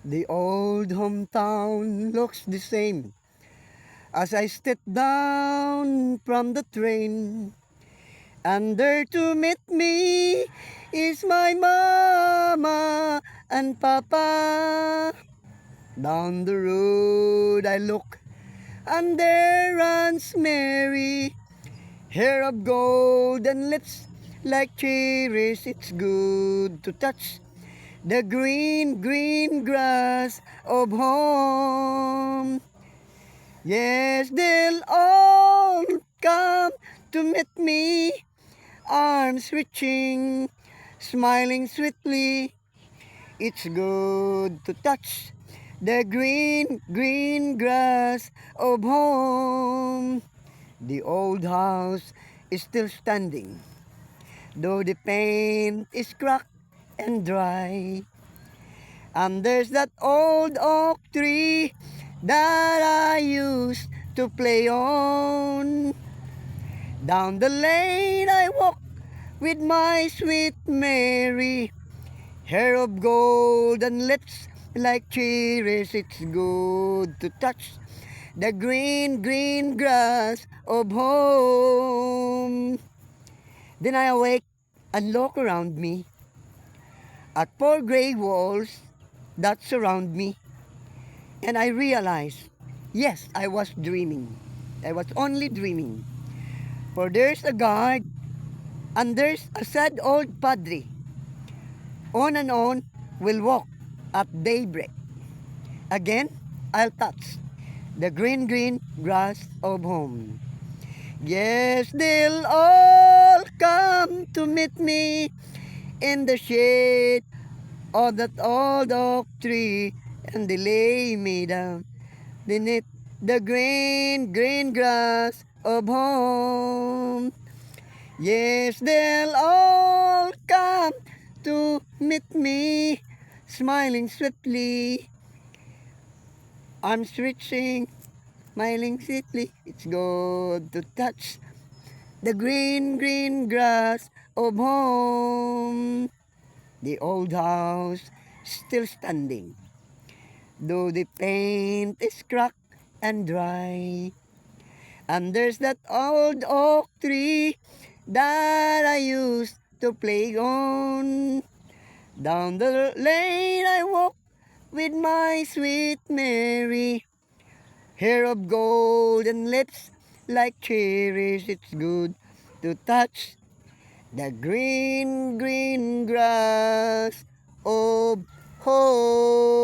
The old hometown looks the same as I step down from the train. And there to meet me is my mama and papa. Down the road I look, and there runs Mary, hair of gold and lips like cherries. It's good to touch the green, green grass of home. Yes, they'll all come to meet me, arms reaching, smiling sweetly. It's good to touch the green, green grass of home. The old house is still standing, though the paint is cracked and dry. And there's that old oak tree that I used to play on. Down the lane I walk with my sweet Mary, hair of gold and lips like cherries. It's good to touch the green, green grass of home. Then I awake and look around me at four gray walls that surround me, and I realize, yes, I was dreaming. I was only dreaming. For there's a guard and there's a sad old padre. On and on we'll walk at daybreak. Again, I'll touch the green, green grass of home. Yes, they'll all come to meet me in the shade of that old oak tree, and they lay me down beneath the green, green grass of home. Yes, they'll all come to meet me, smiling swiftly, arms reaching, smiling sweetly. It's good to touch the green, green grass of home. The old house still standing, though the paint is cracked and dry. And there's that old oak tree that I used to play on. Down the lane I walk with my sweet Mary, hair of gold and lips like cherries. It's good to touch the green, green grass of home.